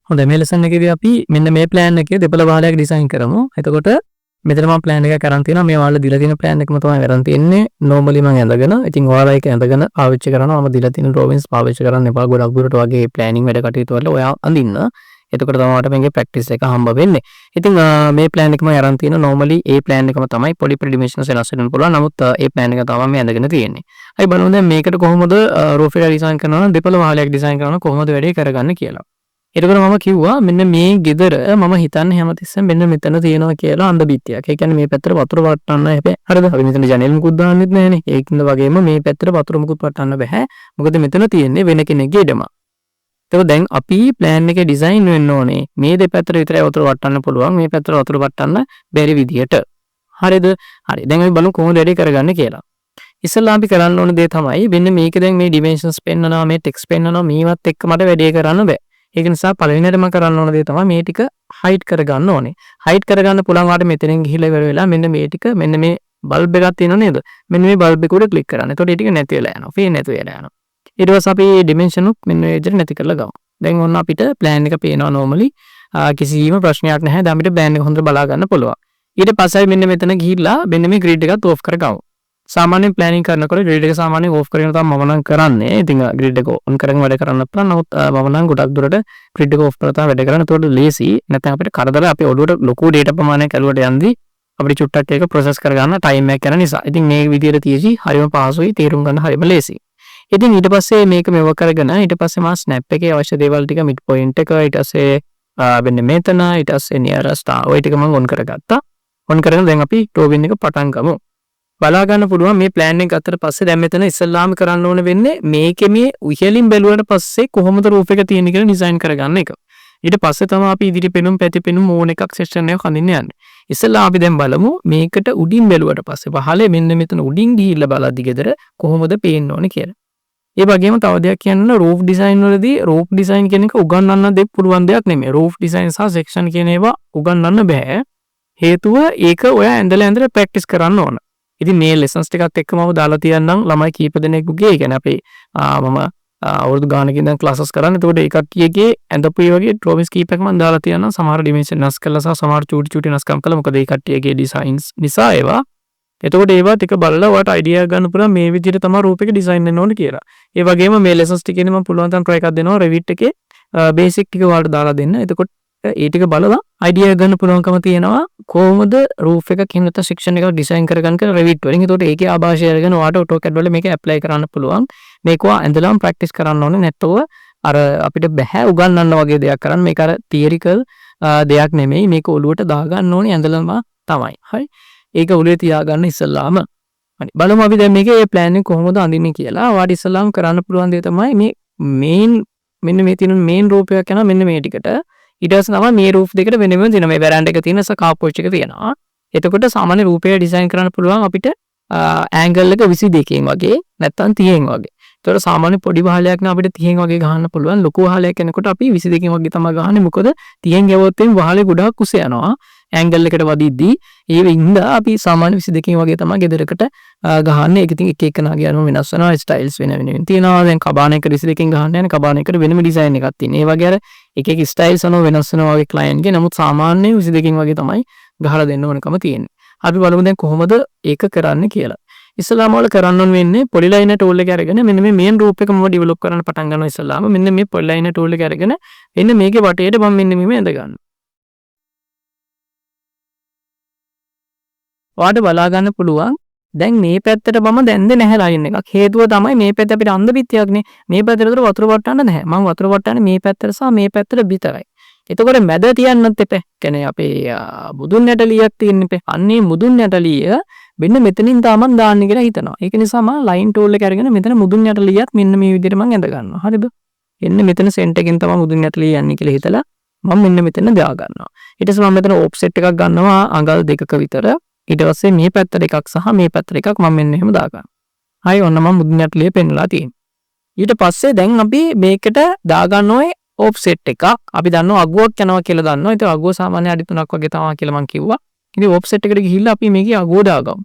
හොඳයි මේ ලෙසන් එකේදී අපි මෙන්න මේ plan එකේ දෙපළ වහලයක් ඩිසයින් කරමු. එතකොට මෙතන මම plan එකක් අරන් තියෙනවා. මේ ඔයාලා දීලා තියෙන plan එකම තමයි අරන් තියෙන්නේ. normally මම ඇඳගෙන ඉතින් ඔයාලා ඒක ඇඳගෙන පාවිච්චි කරනවා. මම දීලා තියෙන drawings පාවිච්චි කරන්න එපා. ගොඩක් දුරට වගේ planning වැඩ කටයුතු වල ඔයා අඳින්න. එතකොට තමයි ඔයාලට මේකේ practice එක හම්බ වෙන්නේ. ඉතින් මේ plan එකම අරන් තියෙනවා. normally ඒ plan එකම තමයි poly dimensions වෙනස් වෙන්න පුළුවන්. නමුත් ඒ plan එක තමයි මේ ඇඳගෙන තියෙන්නේ. අපි බලමු දැන් මේකට කොහොමද roof එක ඩිසයින් කරනවා නම් දෙපළ වහලයක් ඩිසයින් කරනවා කොහොමද වැඩේ කරගන්නේ කියලා. එතකොට මම කිව්වා මෙන්න මේ ගෙදර මම හිතන්නේ හැමතිස්සෙම මෙන්න මෙතන තියෙනවා කියලා අන්ද බිත්තියක්. ඒ කියන්නේ මේ පැත්තට වතුර වටන්න හැබැයි හරිද? අපි මෙතන ජනෙල් මුකුත් දාන්නෙත් නැහනේ. ඒකින්ද වගේම මේ පැත්තට වතුර මුකුත් වටන්න බෑ. මොකද මෙතන තියෙන්නේ වෙන කෙනෙක්ගේ ඉඩම. ඒක දැන් අපි plan එකේ ඩිසයින් වෙන්න ඕනේ. මේ දෙපැත්තට විතරයි වතුර වටන්න පුළුවන්. මේ පැත්තට වතුර වටන්න බැරි විදියට. හරිද? හරි. දැන් අපි බලමු කොහොමද වැඩේ කරගන්නේ කියලා. ඉස්සෙල්ලා අපි කරන්න ඕන දේ තමයි මෙන්න මේක දැන් මේ dimensions පෙන්නනවා, මේ text පෙන්නනවා, මේවත් එක්ක මට වැඩේ කරන්න බෑ. ඒක නිසා පළවෙනියටම කරන්න ඕන දේ තමයි මේ ටික හයිඩ් කරගන්න ඕනේ. හයිඩ් කරගන්න පුළුවන් වාට මෙතනින් ගිහිල්ලා ඉවර වෙලා මෙන්න මේ ටික මෙන්න මේ බල්බ් එකක් තියෙනව නේද? මෙන්න මේ බල්බ් එක උඩ ක්ලික් කරන්න. එතකොට මේ ටික නැති වෙලා යනවා. පේන්නේ නැතු වෙලා යනවා. ඊට පස්සේ අපි dimension උත් මෙන්න මේ විදිහට නැති කරලා ගමු. දැන් ඔන්න අපිට plan එක පේනවා normally. කිසිම ප්‍රශ්නයක් නැහැ. දැන් අපිට plan එක හොඳට බලා ගන්න පුළුවන්. ඊට පස්සේ මෙන්න මෙතන ගිහිල්ලා මෙන්න මේ grid එකත් off කරගමු. සාමාන්‍යයෙන් planning කරනකොට grid එක සාමාන්‍යයෙන් off කරගෙන තමයි මම නම් කරන්නේ. ඉතින් grid එක on කරගෙන වැඩ කරන්න පුළුවන්. නමුත් මම නම් ගොඩක් දුරට grid එක off කරලා තමයි වැඩ කරන්නේ. ඒතකොට ලේසි. නැත්නම් අපිට කරදර අපේ ඔළුවට ලොකු data ප්‍රමාණයක් ඇලුවට යන්දී අපිට චුට්ටක් ඒක process කරගන්න time එකක් යන නිසා. ඉතින් මේ විදිහට තියෙසි හරිම පහසුයි තේරුම් ගන්න හරිම ලේසි. ඉතින් ඊට පස්සේ මේක මෙව කරගෙන ඊට පස්සේ මම snap එකේ අවශ්‍ය දේවල් ටික mid point එක ඊට පස්සේ වෙන්නේ මෙතන ඊට පස්සේ nearest ඔය ටික මම on කරගත්තා. on කරගෙන දැන් අපි drawing එක පටන් ගමු. බලා ගන්න පුළුවන් මේ plan එක ගත්තට පස්සේ දැන් මෙතන ඉස්සල්ලාම කරන්න ඕන වෙන්නේ මේකේ මේ ඉහළින් බැලුවට පස්සේ කොහොමද roof එක තියෙන්නේ කියලා design කරගන්න එක. ඊට පස්සේ තමයි අපි ඉදිරි පෙනුම් පැති පෙනුම් ඕන එකක් section එක හඳින්න යන්නේ. ඉස්සල්ලා අපි දැන් බලමු මේකට උඩින් බැලුවට පස්සේ පහලේ මෙන්න මෙතන උඩින් ගිහිල්ලා බලද්දි ගෙදර කොහොමද පේන්න ඕනේ කියලා. ඒ වගේම තව දෙයක් කියන්න roof design වලදී roof design කියන එක උගන්වන්න දෙන්න පුළුවන් දෙයක් නෙමෙයි. roof design සහ section කියන ඒවා උගන්වන්න බෑ. හේතුව ඒක ඔයා ඇඳලා practice කරන්න ඕන. ඉතින් මේ lessons ටිකත් එක්ක මම දාලා තියන්නම් ළමයි කීප දෙනෙකුගේ. ඒ කියන්නේ අපේ මම අවුරුදු ගානකින් ඉඳන් classes කරන්නේ. ඒතකොට ඒ කට්ටියගේ ඇඳපු ඒ වගේ drawings කීපයක් මම දාලා තියන්නම්. සමහර dimension වෙනස් කරලා සහ සමහර චූටි වෙනස්කම් කළා. මොකද ඒ කට්ටියගේ designs නිසා ඒවා. එතකොට ඒවා ටික බලලා ඔයාලට idea ගන්න පුළුවන් මේ විදිහට තමයි roof එක design වෙන්න ඕනේ කියලා. ඒ වගේම මේ lessons ටිකේදී මම පුළුවන් තරම් try එකක් දෙනවා Revit එකේ basic ටික ඔයාලට දාලා දෙන්න. එතකොට ඒ ටික බලලා idea ගන්න පුළුවන්කම තියෙනවා කොහොමද roof එක කින්නත section එකක් design කරගන්න කියලා Revit වලින්. ඒතකොට ඒකේ ආభాෂය අරගෙන ඔයාලට AutoCAD වල මේක apply කරන්න පුළුවන්. මේක ඔයා ඇඳලාම practice කරන්න ඕනේ. නැත්නම් අර අපිට බෑ උගන්වන්න වගේ දෙයක් කරන්න. මේක අර theoretical දෙයක් නෙමෙයි. මේක ඔලුවට දාගන්න ඕනේ ඇඳලාම තමයි. හරි. ඒක ඔලුවේ තියාගන්න ඉස්සල්ලාම. හරි. බලමු අපි දැන් මේකේ plan එක කොහොමද අඳින්නේ කියලා. ඔයාලට ඉස්සල්ලාම කරන්න පුළුවන් දේ තමයි මේ මෙන්න මේ තියෙන main roof එකක් යනවා මෙන්න මේ ටිකට. ඊට පස්සේ තමයි මේ roof දෙකට වෙන වෙනම තියෙනවා. මේ veranda එක තියෙන car porch එක තියෙනවා. එතකොට සාමාන්‍ය roof එක design කරන්න පුළුවන් අපිට angle එක 22කින් වගේ නැත්නම් 30න් වගේ. ඒතකොට සාමාන්‍ය පොඩි වහලයක් නම් අපිට 30න් වගේ ගහන්න පුළුවන්. ලොකු වහලයක් යනකොට අපි 22කින් වගේ තමයි ගහන්නේ. මොකද 30න් ගවුවොත් එම් වහලේ ගොඩාක් කුස යනවා. angle එකට වදිද්දී ඒ වෙන්ද අපි සාමාන්‍ය 22කින් වගේ තමයි ගෙදරකට ගහන්නේ. ඒක ඉතින් එක එකනාගේ අනුව වෙනස් වෙනවා. styles වෙන තියෙනවා. දැන් කබාන එක 22කින් ගහන්න යන කබාන එකට වෙනම design එකක් තියෙනවා. ඒ වගේ අර එක styles අනුව වෙනස් වෙනවා වගේ client ගේ. නමුත් සාමාන්‍ය 22කින් වගේ තමයි ගහලා දෙන්න ඕනකම තියෙන්නේ. අපි බලමු දැන් කොහොමද ඒක කරන්න කියලා. ඉස්සලාම වල කරන්න ඕන වෙන්නේ polyline tool එක අරගෙන මෙන්න මේ main roof එක මම develop කරන්න පටන් ගන්නවා ඉස්සලාම. මෙන්න මේ polyline tool එක අරගෙන මෙන්න මේකේ වටේට මම මෙන්න මෙහෙම ඇඳ ගන්නවා. ඔයාලට බලා ගන්න පුළුවන් දැන් මේ පැත්තට මම දැන්දේ නැහැ line එකක්. හේතුව තමයි මේ පැත්ත අපිට අන්ද පිටියක්නේ. මේ පැත්තට වතුර වටන්න නැහැ. මම වතුර වටන්නේ මේ පැත්තට සහ මේ පැත්තට විතරයි. එතකොට මැද තියන්නත් එපා. කියන්නේ අපේ මුදුන් ඇටලියක් තියෙන්න එපා. අන්නේ මුදුන් ඇටලිය මෙන්න මෙතනින් තමයි දාන්න කියලා හිතනවා. ඒක නිසා මම line tool එක අරගෙන මෙතන මුදුන් ඇටලියත් මෙන්න මේ විදිහට මම ඇඳ ගන්නවා. හරිද? එන්න මෙතන center එකෙන් තමයි මුදුන් ඇටලිය යන්නේ කියලා හිතලා මම මෙන්න මෙතන දා ගන්නවා. ඊට පස්සේ මම මෙතන offset එකක් ගන්නවා අඟල් දෙකක විතර. ඊට පස්සේ මේ පැත්තට එකක් සහ මේ පැත්තට එකක් මම මෙන්න එහෙම දා ගන්නවා. හරි ඔන්න මම මුදුන් ඇටලිය පෙන්නලා තියෙනවා. ඊට පස්සේ දැන් අපි මේකට දා ගන්න ඕනේ offset එකක්. අපි දන්නවා අගුවක් යනවා කියලා දන්නවා. ඒක අගුව සාමාන්‍ය අඩි 3ක් වගේ තමයි කියලා මම කිව්වා. ඉතින් offset එකට ගිහිල්ලා අපි මේකේ අගුව දාගමු.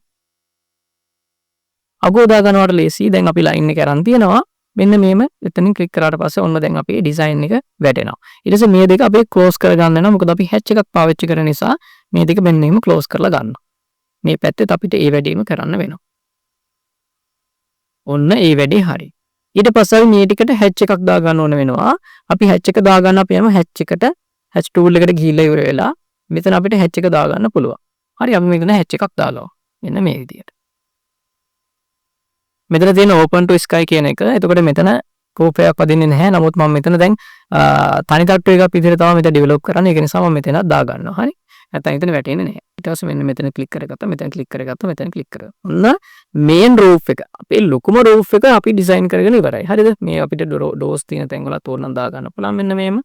අගුව දා ගන්නවට ලේසි. දැන් අපි line එක අරන් තියනවා. මෙන්න මේම එතනින් ක්ලික් කරාට පස්සේ ඔන්න දැන් අපේ ඩිසයින් එක වැටෙනවා. ඊට පස්සේ මේ දෙක අපි ක්ලෝස් කරගන්න වෙනවා. මොකද අපි හැච් එකක් පාවිච්චි කරන නිසා මේ දෙක මෙන්න එහෙම ක්ලෝස් කරලා ගන්නවා. මේ පැත්තෙත් අපිට ඒ වැඩේම කරන්න වෙනවා. ඔන්න ඒ වැඩේ හරි. ඊට පස්සේ මේ ටිකට හැච් එකක් දා ගන්න ඕන වෙනවා. අපි හැච් එක දා ගන්න අපි යමු හැච් එකට හැච් ටූල් එකට ගිහිල්ලා ඉවර වෙලා මෙතන අපිට හැච් එක දා ගන්න පුළුවන්. හරි අපි මෙතන හැච් එකක් දාලා මෙන්න මේ විදියට. මෙතන තියෙන open to sky කියන එක. එතකොට මෙතන රූපයක් වදින්නේ නැහැ. නමුත් මම මෙතන දැන් තනි තට්ටු එකක් විදිහට තමයි මෙතන ඩෙවලොප් කරන්නේ. ඒක නිසා මම මෙතනක් දා ගන්නවා. හරි. නැත්නම් එතන වැටෙන්නේ නැහැ. ඊට පස්සේ මෙන්න මෙතන ක්ලික් කරගත්තා. මෙතන ක්ලික් කරගත්තා. මෙතන ක්ලික් කරගත්තා. ඔන්න මේන් රූෆ් එක. අපේ ලොකුම රූෆ් එක අපි ඩිසයින් කරගෙන ඉවරයි. හරිද? මේ අපිට ඩෝස් තියෙන තැන් වල තෝරන දා ගන්න පුළුවන් මෙන්න මේම.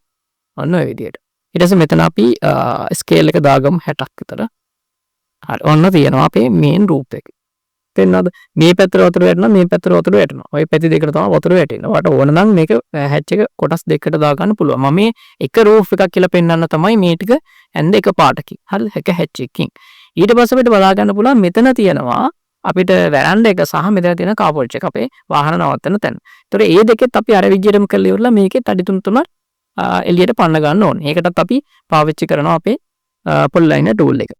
ඔන්න ඔය විදියට. ඊට පස්සේ මෙතන අපි ස්කේල් එක දාගමු 60ක් විතර. හරි. ඔන්න තියෙනවා අපේ මේන් රූෆ් එක. තේරෙනවද? මේ පැත්තට වතුර වැටෙනවා මේ පැත්තට වතුර වැටෙනවා. ওই පැති දෙකට තමයි වතුර වැටෙන්නේ. ඔයාලට ඕන නම් මේක හැච් එක කොටස් දෙකකට දා ගන්න පුළුවන්. මම මේ එක රූෆ් එකක් කියලා පෙන්වන්න තමයි මේ ටික ඇඳ එක පාටකින්. හරිද? එක හැච් එකකින්. ඊට පස්සේ අපිට බලා ගන්න පුළුවන් මෙතන තියෙනවා අපිට වැරන්ඩ එක සහ මෙතන තියෙන කාපෝට් එක අපේ වාහන නවත්තන තැන. ඒතොර ඒ දෙකෙත් අපි අර විදියටම කරලා ඉවරලා මේකේ තඩි තුන තුන එළියට පන්න ගන්න ඕනේ. ඒකටත් අපි පාවිච්චි කරනවා අපේ පොල්ලයිනර් ටූල් එක.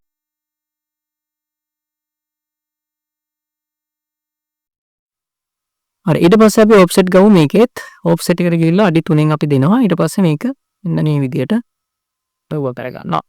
හරි ඊට පස්සේ අපි ඔෆ්සෙට් ගමු මේකෙත් ඔෆ්සෙට් එකට ගිහිල්ලා අඩි 3න් අපි දෙනවා ඊට පස්සේ මේක මෙන්න මේ විදියට ඔව් කරගන්නවා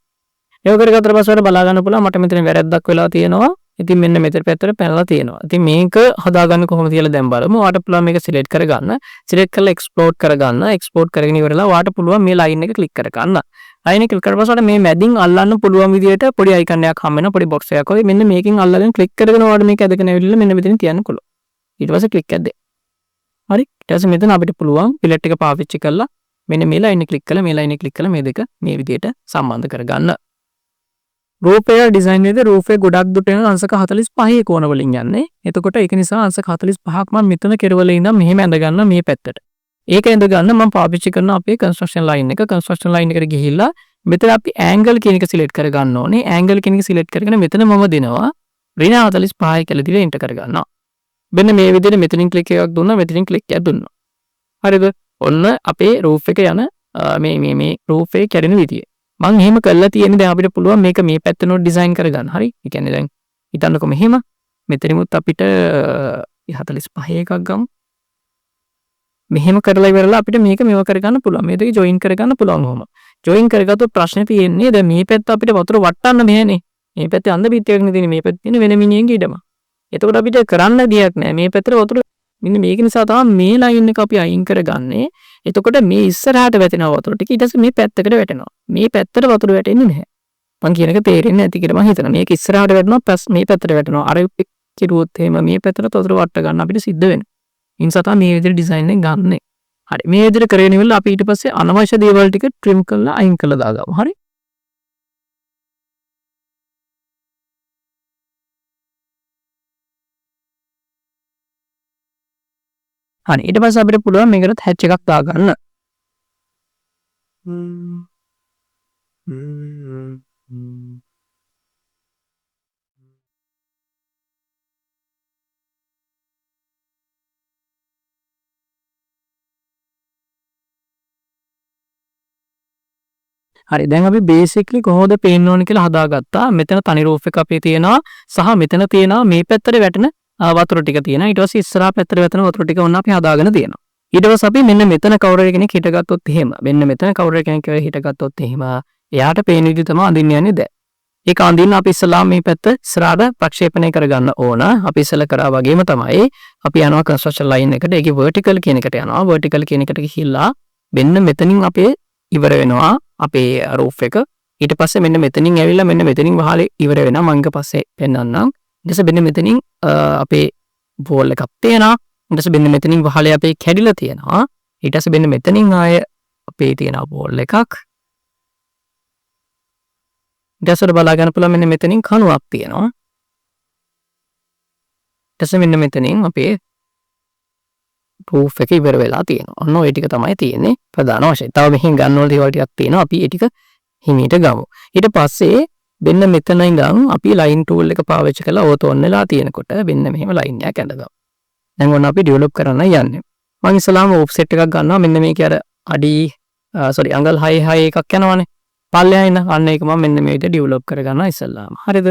ඒක කරගත්තට පස්සේ බලා ගන්න පුළුවන් මට මෙතන වැරද්දක් වෙලා තියෙනවා ඉතින් මෙන්න මෙතන පැත්තට පැනලා තියෙනවා ඉතින් මේක හදාගන්න කොහොමද කියලා දැන් බලමු ඔයාලට පුළුවන් මේක සිලෙක්ට් කරගන්න සිලෙක්ට් කරලා එක්ස්පෝර්ට් කරගන්න එක්ස්පෝර්ට් කරගෙන ඉවරලා ඔයාලට පුළුවන් මේ ලයින් එක ක්ලික් කරගන්න ලයින් එක ක්ලික් කරලා පස්සේ මේ මැදින් අල්ලන්න පුළුවන් විදියට පොඩි අයිකන් එකක් හම් වෙනවා පොඩි බොක්ස් එකක් වගේ මෙන්න මේකෙන් අල්ලගෙන ක්ලික් කරගෙන ඔයාලට මේක ඇදගෙන ඇවිල්ලා මෙන්න මෙතන තියන්න පුළුවන් ඊට පස්සේ ක්ලික් එකක් දෙන්න හරි ඊට පස්සේ මෙතන අපිට පුළුවන් පිලට් එක පාවිච්චි කරලා මෙන්න මේ ලයින් එක ක්ලික් කරලා මේ ලයින් එක ක්ලික් කරලා මේ දෙක මේ විදියට සම්බන්ධ කරගන්න. රූපය ඩිසයින් එකේ රූපේ ගොඩක් දුරට යන අංශක 45 කෝණ වලින් යන්නේ. එතකොට ඒක නිසා අංශක 45ක් මම මෙතන කෙරවල ඉඳන් මෙහෙම ඇඳ ගන්න මේ පැත්තට. ඒක ඇඳ ගන්න මම පාවිච්චි කරන අපේ කන්ස්ට්‍රක්ෂන් ලයින් එක. කන්ස්ට්‍රක්ෂන් ලයින් එකට ගිහිල්ලා මෙතන අපි ඇන්ගල් කියන එක සිලෙක්ට් කර ගන්න ඕනේ. ඇන්ගල් කියන එක සිලෙක්ට් කරගෙන මෙතන මම දෙනවා ඍණ 45 කියලා දීලා එන්ටර් කර ගන්නවා. මෙන්න මේ විදිහට මෙතනින් ක්ලික් එකක් දුන්නා මෙතනින් ක්ලික් එකක් දුන්නා. හරිද? ඔන්න අපේ රූෆ් එක යන මේ රූෆ් එක කැඩෙන විදිය. මම එහෙම කරලා තියෙන්නේ දැන් අපිට පුළුවන් මේක මේ පැත්තනොත් ඩිසයින් කරගන්න. හරි? ඒ කියන්නේ දැන් හිතන්නකො මෙහෙම මෙතනිමුත් අපිට 45 එකක් ගමු. මෙහෙම කරලා ඉවරලා අපිට මේක මෙව කරගන්න පුළුවන්. මේ දෙක ජොයින් කරගන්න පුළුවන් කොහොම. ජොයින් කරගත්තොත් ප්‍රශ්නේ තියෙන්නේ දැන් මේ පැත්ත අපිට වතුර වටන්න බෑනේ. මේ පැත්තේ අන්ද පිටියක්නේ තියෙන්නේ. මේ පැත්තේ තියෙන වෙන මිනිහෙන්ගේ ඉඩම. එතකොට අපිට කරන්න දෙයක් නැහැ. මේ පැත්තට වතුර මෙන්න මේක නිසා තමයි මේ ලයින් එක අපි අයින් කරගන්නේ. එතකොට මේ ඉස්සරහට වැටෙන වතුර ටික ඊට පස්සේ මේ පැත්තකට වැටෙනවා. මේ පැත්තට වතුර වැටෙන්නේ නැහැ. මං කියන එක තේරෙන්නේ නැති කියලා මං හිතනවා. මේක ඉස්සරහට වැටෙනවා මේ පැත්තට වැටෙනවා. අර කිරුවොත් එහෙම මේ පැත්තට වතුර වට ගන්න අපිට සිද්ධ වෙනවා. ඒ නිසා තමයි මේ විදිහට ඩිසයින් එක ගන්නෙ. හරි. මේ විදිහට කරගෙන ඉවරලා අපි ඊට පස්සේ අනවශ්‍ය දේවල් ටික ට්‍රිම් කරලා අයින් කරලා දාගමු. හරි. හරි ඊට පස්සේ අපිට පුළුවන් මේකට හැච් එකක් දාගන්න. හරි දැන් අපි බේසික්ලි කොහොමද පේන්න ඕන කියලා හදාගත්තා. මෙතන තනි රූෆ් එක අපේ තියෙනවා සහ මෙතන තියෙනවා මේ පැත්තට වැටෙන වතුර ටික තියෙනවා. ඊට පස්සේ ඉස්සරහා පැත්තට වැටෙන වතුර ටික ඔන්න අපි හදාගෙන තියෙනවා. ඊට පස්සේ අපි මෙන්න මෙතන කවුරු කෙනෙක් හිටගත්තොත් එහෙම මෙන්න මෙතන කවුරු කෙනෙක් හිටගත්තොත් එහෙම එයාට පේන විදිහ තමයි අඳින්න යන්නේ දැන්. ඒක අඳින්න අපි ඉස්සලාම මේ පැත්ත ඉස්සරහට ප්‍රක්ෂේපණය කරගන්න ඕන. අපි ඉස්සලා කරා වගේම තමයි අපි යනවා කන්ස්ට්‍රක්ෂන් ලයින් එකට. ඒකේ vertical කියන එකට යනවා. vertical කියන එකට ගිහිල්ලා මෙන්න මෙතනින් අපේ ඉවර වෙනවා අපේ රූෆ් එක. ඊට පස්සේ මෙන්න මෙතනින් ඇවිල්ලා මෙන්න මෙතනින් වහලේ ඉවර වෙනවා. මම ඊට පස්සේ පෙන්නන්නම්. ඊට පස්සේ මෙන්න මෙතනින් අපේ බෝල් එකක් තියෙනවා. ඊට පස්සේ මෙන්න මෙතනින් වහලේ අපේ කැඩිලා තියෙනවා. ඊට පස්සේ මෙන්න මෙතනින් ආය අපේ තියෙන බෝල් එකක්. ඊට පස්සේ බලා ගන්න පුළුවන් මෙන්න මෙතනින් කණුවක් තියෙනවා. ඊට පස්සේ මෙන්න මෙතනින් අපේ රූෆ් එක ඉවර වෙලා තියෙනවා. ඔන්න ඔය ටික තමයි තියෙන්නේ ප්‍රධාන වශයෙන්. තව මෙහෙන් ගන්න ඕන දේවල් ටිකක් තියෙනවා. අපි ඒ ටික හිමීට ගමු. ඊට පස්සේ මෙන්න මෙතන ඉඳන් අපි ලයින් ටූල් එක පාවිච්චි කරලා ඕතෝන් වෙලා තියෙනකොට මෙන්න මෙහෙම ලයින් එකක් ඇඳගමු. දැන් ඔන්න අපි ඩෙවලොප් කරන්න යන්නේ. මම ඉස්සලාම ඔෆ්සෙට් එකක් ගන්නවා මෙන්න මේකේ අර අඩි සෝරි අඟල් 6 6 එකක් යනවනේ පල්ලෙහා ඉන්න අන්න ඒක මම මෙන්න මේ විදිහට ඩෙවලොප් කරගන්නවා ඉස්සලාම හරිද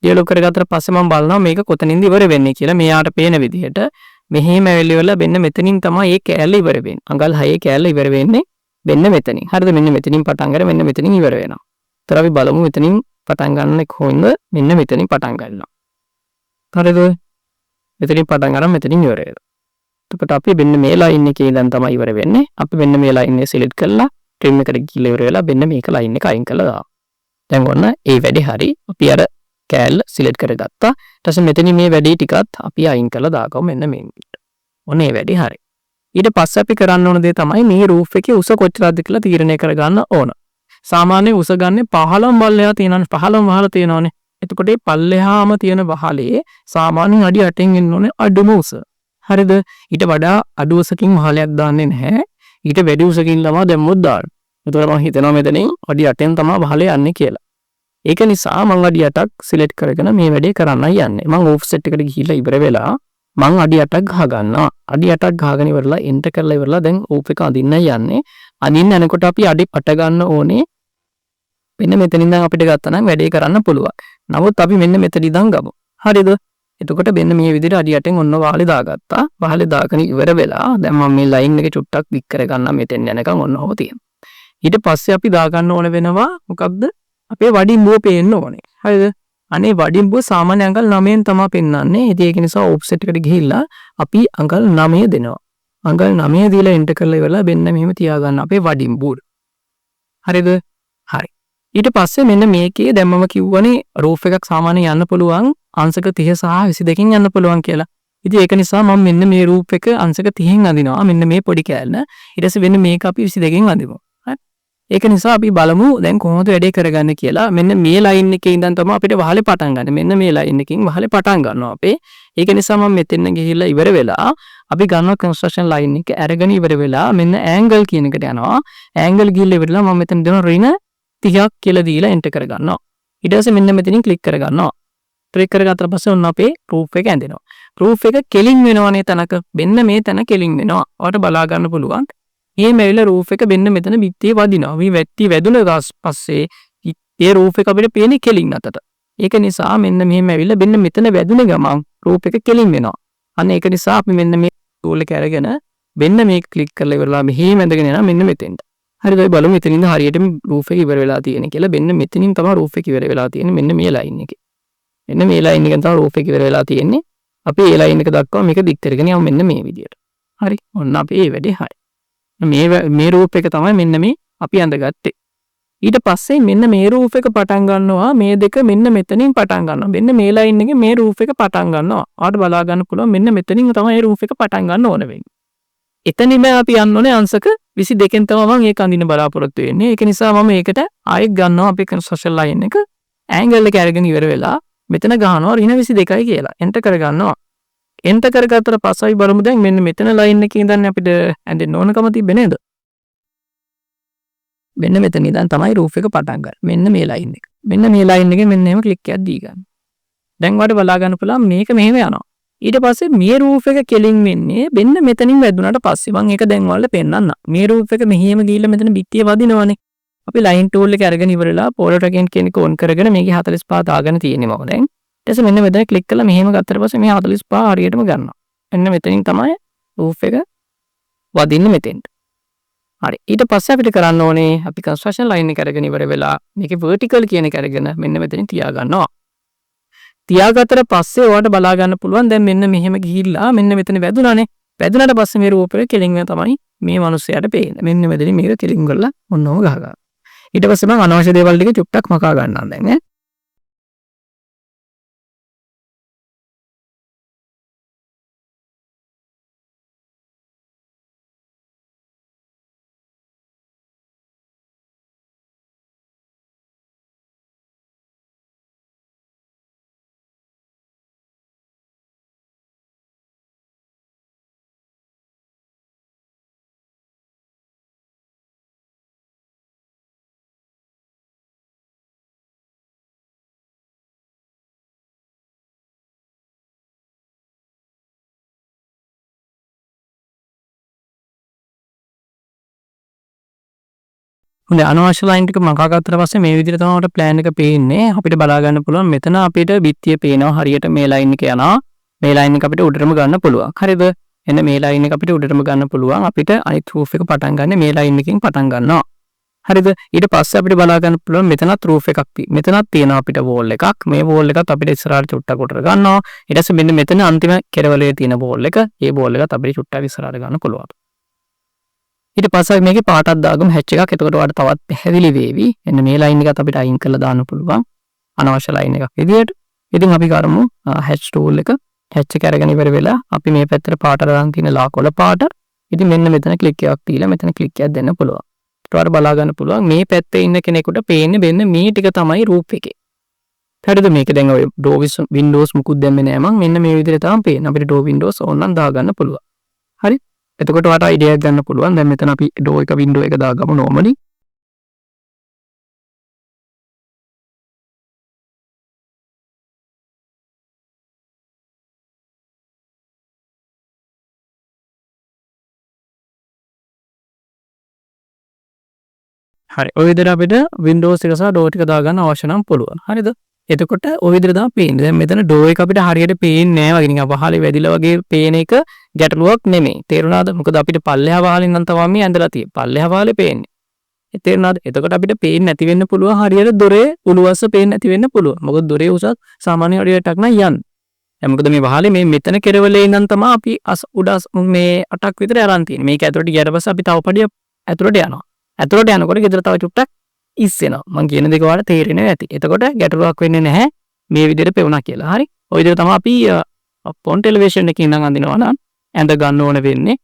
ඩෙවලොප් කරගත්තට පස්සේ මම බලනවා මේක කොතනින්ද ඉවර වෙන්නේ කියලා මෙයාට පේන විදිහට මෙහෙම ඇවිල්ලා මෙන්න මෙතනින් තමයි මේ කෑල්ල ඉවර වෙන්නේ අඟල් 6 කෑල්ල ඉවර වෙන්නේ මෙන්න මෙතනින් හරිද මෙන්න මෙතනින් පටන් ගන්න මෙන්න මෙතනින් ඉවර වෙනවා ඒතර අපි බලමු මෙතනින් පටන් ගන්න කොහොමද මෙන්න මෙතනින් පටන් ගන්නවා හරිද මෙතනින් පටන් ගන්න මෙතනින් ඉවර වෙනවා එතකොට අපි මෙන්න මේ ලයින් එකේ ඉඳන් තමයි ඉවර වෙන්නේ. අපි මෙන්න මේ ලයින් එක සිලෙක්ට් කරලා trim එකට ගිහලා ඉවර වෙලා මෙන්න මේක ලයින් එක අයින් කරලා දානවා. දැන් ඔන්න ඒ වැඩේ හරි. අපි අර කෑල්ල සිලෙක්ට් කරගත්තා. ඊට පස්සේ මෙතන මේ වැඩේ ටිකත් අපි අයින් කරලා දාගමු මෙන්න මේ විදිහට. ඔන්න ඒ වැඩේ හරි. ඊට පස්සේ අපි කරන්න ඕන දේ තමයි මේ රූෆ් එකේ උස කොච්චරද කියලා තීරණය කරගන්න ඕන. සාමාන්‍යයෙන් උස ගන්න 15ම පල්ලෙහා තියෙනවනේ 15ම වහල තියෙනවනේ. එතකොට මේ පල්ලෙහාම තියෙන වහලේ සාමාන්‍යයෙන් අඩි 8න් එන්න ඕනේ අඩුම උස. හරිද ඊට වඩා අඩු උසකින් වහලයක් දාන්නේ නැහැ ඊට වැඩි උසකින් ළමා දැම්මොත් දාන්න. එතකොට මම හිතනවා මෙතනින් අඩි 8න් තමයි වහලේ යන්නේ කියලා. ඒක නිසා මම අඩි 8ක් සිලෙක්ට් කරගෙන මේ වැඩේ කරන්නයි යන්නේ. මම ඔෆ්සෙට් එකට ගිහිල්ලා ඉවර වෙලා මම අඩි 8ක් ගහ ගන්නවා. අඩි 8ක් ගහගෙන ඉවරලා එන්ටර් කරලා ඉවරලා දැන් ඕප් එක අදින්නයි යන්නේ. අදින්න යනකොට අපි අඩි 8 ගන්න ඕනේ. මෙන්න මෙතනින් ඉඳන් අපිට ගත්තා නම් වැඩේ කරන්න පුළුවන්. නමුත් අපි මෙන්න මෙතන ඉඳන් ගමු. හරිද? එතකොට මෙන්න මේ විදිහට අඩි 8න් ඔන්න වාලේ දාගත්තා. වාලේ දාගෙන ඉවර වෙලා දැන් මම මේ ලයින් එකේ චුට්ටක් වික් කරගන්නම් මෙතෙන් යනකම් ඔන්න ඔහොම තියෙනවා. ඊට පස්සේ අපි දාගන්න ඕන වෙනවා මොකක්ද? අපේ වඩිම්බුව පේන්න ඕනේ. හරිද? අනේ වඩිම්බුව සාමාන්‍ය අඟල් 9න් තමයි පෙන්වන්නේ. ඉතින් ඒක නිසා ඔෆ්සෙට් එකට ගිහිල්ලා අපි අඟල් 9 දෙනවා. අඟල් 9 දීලා එන්ටර් කරලා ඉවරලා මෙන්න මෙහෙම තියාගන්න අපේ වඩිම්බුව. හරිද? හරි. ඊට පස්සේ මෙන්න මේකේ දැන් මම කිව්වනේ රූෆ් එකක් සාමාන්‍යයෙන් යන්න පුළුවන් අංශක 30 සහ 22කින් යන්න පුළුවන් කියලා. ඉතින් ඒක නිසා මම මෙන්න මේ රූෆ් එක අංශක 30න් අඳිනවා. මෙන්න මේ පොඩි කෑල්ල. ඊට පස්සේ වෙන මේක අපි 22කින් අඳිමු. හරි. ඒක නිසා අපි බලමු දැන් කොහොමද වැඩේ කරගන්නේ කියලා. මෙන්න මේ ලයින් එකේ ඉඳන් තමයි අපිට වහලේ පටන් ගන්න. මෙන්න මේ ලයින් එකකින් වහලේ පටන් ගන්නවා අපේ. ඒක නිසා මම මෙතෙන් ගිහිල්ලා ඉවර වෙලා අපි ගන්නවා කන්ස්ට්‍රක්ෂන් ලයින් එක අරගෙන ඉවර වෙලා මෙන්න ඇන්ගල් කියන එකට යනවා. ඇන්ගල් ගිහිල්ලා ඉවරලා මම මෙතන දෙනවා ඍණ 30ක් කියලා දීලා එන්ටර් කරගන්නවා. ඊට පස්සේ මෙන්න මෙතනින් ක්ලික් කරගන්නවා. ක්ලික් කරගත්තට පස්සේ ඔන්න අපේ ප්‍රූෆ් එක ඇඳෙනවා. ප්‍රූෆ් එක කෙලින් වෙනවනේ තැනක. මෙන්න මේ තැන කෙලින් වෙනවා. ඔයාලට බලා ගන්න පුළුවන්. එහෙම ඇවිල්ලා රූෆ් එක මෙන්න මෙතන බිත්තියේ වදිනවා. මේ වැටි වැදුන පස්සේ ඒ රූෆ් එක අපිට පේන්නේ කෙලින් අතට. ඒක නිසා මෙන්න මෙහෙම ඇවිල්ලා මෙන්න මෙතන වැදුන ගමන් රූෆ් එක කෙලින් වෙනවා. අන්න ඒක නිසා අපි මෙන්න මේ ටූල් එක අරගෙන මෙන්න මේක ක්ලික් කරලා ඉවරලා මෙහෙම ඇඳගෙන යනවා මෙන්න මෙතෙන්ට. හරිද? ඔය බලමු මෙතනින්ද හරියටම රූෆ් එක ඉවර වෙලා තියෙන්නේ කියලා. මෙන්න මෙතනින් තමයි රූෆ් එක ඉවර වෙලා තියෙන්නේ. මෙන්න මේ ලයින් එකේ. මෙන්න මේ ලයින් එකෙන් තමයි රූෆ් එක ඉවර වෙලා තියෙන්නේ. අපි ඒ ලයින් එක දක්වා මේක දික් කරගෙන යමු මෙන්න මේ විදියට. හරි. ඔන්න අපි මේ වැඩේ හරි. මේ රූෆ් එක තමයි මෙන්න මේ අපි අඳගත්තේ. ඊට පස්සේ මෙන්න මේ රූෆ් එක පටන් ගන්නවා මේ දෙක මෙන්න මෙතනින් පටන් ගන්නවා. මෙන්න මේ ලයින් එකේ මේ රූෆ් එක පටන් ගන්නවා. ඔයාලට බලා ගන්න පුළුවන් මෙන්න මෙතනින් තමයි මේ රූෆ් එක පටන් ගන්න ඕන වෙන්නේ. එතනින්ම අපි යන්න ඕනේ අංශක 22කින් තමයි මම ඒක අඳින්න බලාපොරොත්තු වෙන්නේ. ඒක නිසා මම ඒකට ආයෙත් ගන්නවා අපේ කන්ස්ට්‍රක්ෂන් ලයින් එක. ඇන්ගල් එක අරගෙන ඉවර වෙලා මෙතන ගහනවා ඍණ 22යි කියලා. එන්ටර් කරගන්නවා. එන්ටර් කරගත්තට පස්සේ අපි බලමු දැන් මෙන්න මෙතන ලයින් එකේ ඉඳන් අපිට ඇඳෙන්න ඕනකම තිබ්බේ නේද? මෙන්න මෙතන ඉඳන් තමයි රූෆ් එක පටන් ගන්න. මෙන්න මේ ලයින් එක. මෙන්න මේ ලයින් එකේ මෙන්න එහෙම ක්ලික් එකක් දී ගන්න. දැන් ඔයාලට බලා ගන්න පුළුවන් මේක මෙහෙම යනවා. ඊට පස්සේ මේ රූෆ් එක කෙලින් වෙන්නේ මෙන්න මෙතනින් වැදුනට පස්සේ මම ඒක දැන් ඔයාලට පෙන්නන්නම්. මේ රූෆ් එක මෙහෙම ගිහිල්ලා මෙතන බිත්තිය වදිනවනේ. අපි ලයින් ටූල් එක අරගෙන ඉවරලා පෝලර් ට්‍රැකින් කියන එක ඔන් කරගෙන මේකේ 45 දාගෙන තියෙන්නේ මම දැන්. ඊට පස්සේ මෙන්න මෙතන ක්ලික් කරලා මෙහෙම ගත්තට පස්සේ මේ 45 හරියටම ගන්නවා. මෙන්න මෙතනින් තමයි රූෆ් එක වදින්නේ මෙතෙන්ට. හරි. ඊට පස්සේ අපිට කරන්න ඕනේ අපි කන්ස්ට්‍රක්ෂන් ලයින් එක අරගෙන ඉවර වෙලා මේකේ vertical කියන එක අරගෙන මෙන්න මෙතනින් තියා ගන්නවා. තියාගත්තට පස්සේ ඔයාලට බලා ගන්න පුළුවන් දැන් මෙන්න මෙහෙම ගිහිල්ලා මෙන්න මෙතන වැදුනානේ. වැදුනට පස්සේ මේ රූප එක කෙලින් වෙන තමයි මේ මිනිස්සයාට පේන්නේ. මෙන්න මෙතනින් මේක කෙලින් කරලා ඔන්නෝම ගහ ගන්න. ඊට පස්සේ මම අනවශ්‍ය දේවල් ටික චුට්ටක් මකා ගන්නවා දැන් ඈ. හොඳයි අනවශ්‍ය ලයින් ටික මකා ගත්තට පස්සේ මේ විදිහට තමයි අපිට ප්ලෑන් එක පේන්නේ. අපිට බලා ගන්න පුළුවන් මෙතන අපිට බිත්තිය පේනවා හරියට මේ ලයින් එක යනවා. මේ ලයින් එක අපිට උඩටම ගන්න පුළුවන්. හරිද? එන්න මේ ලයින් එක අපිට උඩටම ගන්න පුළුවන්. අපිට අනිත් රූෆ් එක පටන් ගන්න මේ ලයින් එකකින් පටන් ගන්නවා. හරිද? ඊට පස්සේ අපිට බලා ගන්න පුළුවන් මෙතනත් රූෆ් එකක් මෙතනත් තියෙනවා අපිට වෝල් එකක්. මේ වෝල් එකත් අපිට ඉස්සරහට චුට්ටක් උඩට ගන්නවා. ඊට පස්සේ මෙන්න මෙතන අන්තිම කෙරවලේ තියෙන වෝල් එක. මේ වෝල් එකත් අපිට චුට්ටක් ඉස්සරහට ගන්න පුළුවන්. ඊට පස්සේ මේකේ පාටක් දාගමු හැච් එකක්. එතකොට ඔයාලට තවත් පැහැදිලි වේවි. එන්න මේ ලයින් එකත් අපිට අයින් කරලා දාන්න පුළුවන්. අනවශ්‍ය ලයින් එකක් විදියට. ඉතින් අපි කරමු හැච් ටූල් එක. හැච් එක අරගෙන ඉවර වෙලා අපි මේ පැත්තට පාට දාන් තියෙන ලා කොළ පාට. ඉතින් මෙන්න මෙතන ක්ලික් එකක් දීලා මෙතන ක්ලික් එකක් දෙන්න පුළුවන්. ඊට බලා ගන්න පුළුවන් මේ පැත්තේ ඉන්න කෙනෙකුට පේන්නේ වෙන්න මේ ටික තමයි රූප් එකේ. හරිද? මේක දැන් ඔය ඩෝ වින්ඩෝස් මුකුත් දැම්මේ නෑ මම. මෙන්න මේ විදිහට තමයි පේන්නේ. අපිට ඩෝ වින්ඩෝස් ඕනනම් දා ගන්න පුළුවන්. හරි? එතකොට ඔයාලට අයිඩියා එකක් ගන්න පුළුවන්. දැන් මෙතන අපි ඩෝ එක වින්ඩෝ එක දාගමු normally. හරි. ඔය විදිහට අපිට Windows එක සහ ඩෝ ටික දාගන්න අවශ්‍ය නම් පුළුවන්. හරිද? එතකොට ඔය විදිහට තමයි පේන්නේ. දැන් මෙතන ඩෝ එක අපිට හරියට පේන්නේ නැහැ වගේ නිකන් වහලේ වැදිලා වගේ පේන එක ගැටලුවක් නෙමෙයි. තේරුණාද? මොකද අපිට පල්ලෙහා වහලින් නම් තමයි මේ ඇඳලා තියෙන්නේ. පල්ලෙහා වහලේ පේන්නේ. තේරුණාද? එතකොට අපිට පේන්නේ නැති වෙන්න පුළුවන් හරියට දොරේ උළුවස්ස පේන්නේ නැති වෙන්න පුළුවන්. මොකද දොරේ උසස් සාමාන්‍ය හරියටක් නම් යන්නේ. දැන් මොකද මේ වහලේ මේ මෙතන කෙරවලේ ඉඳන් තමයි අපි උඩ මේ 8ක් විතර අරන් තියෙන්නේ. මේක ඇතුළට ගියාට පස්සේ අපි තව පඩිය ඇතුළට යනවා. ඇතුළට යනකොට ගෙදර තව චුට්ටක් ඉස්සෙනවා. මම කියන දේ ඔයාලට තේරෙන්නේ නැති. එතකොට ගැටලුවක් වෙන්නේ නැහැ මේ විදිහට පෙවුනා කියලා. හරි. ওই විදිහට තමයි අපි ෆොන්ට් එලිවේෂන් එකකින් ඉඳන් අඳිනවා නම් ඇඳ ගන්න ඕන වෙන්නේ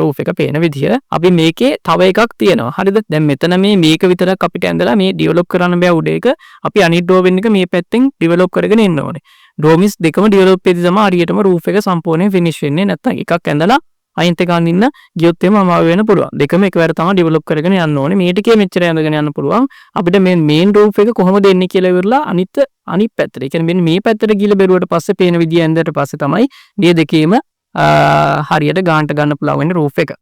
රූෆ් එක පේන විදිය. අපි මේකේ තව එකක් තියෙනවා. හරිද? දැන් මෙතන මේක විතරක් අපිට ඇඳලා මේ ඩෙවලොප් කරන්න බෑ උඩ එක. අපි අනිත් ඩෝ වෙන එක මේ පැත්තෙන් ඩෙවලොප් කරගෙන ඉන්න ඕනේ. ඩෝමිස් දෙකම ඩෙවලොප් වෙද්දි තමයි හරියටම රූෆ් එක සම්පූර්ණයෙන් ෆිනිෂ් වෙන්නේ. නැත්නම් එකක් ඇඳලා අයින්ත ගන්න ඉන්න ගියොත් එම අමාරු වෙන්න පුළුවන්. දෙකම එකවර තමයි ඩෙවලොප් කරගෙන යන්න ඕනේ. මේ ටිකේ මෙච්චර ඇඳගෙන යන්න පුළුවන්. අපිට මේ මේන් රූෆ් එක කොහොමද එන්නේ කියලා ඉවරලා අනිත් පැත්තට. ඒ කියන්නේ මෙන්න මේ පැත්තට ගිහලා බැලුවට පස්සේ පේන විදිය ඇඳලා පස්සේ තමයි මේ දෙකේම හරියට ගාන්ට ගන්න පුළුවන් වෙන්නේ රූෆ් එක.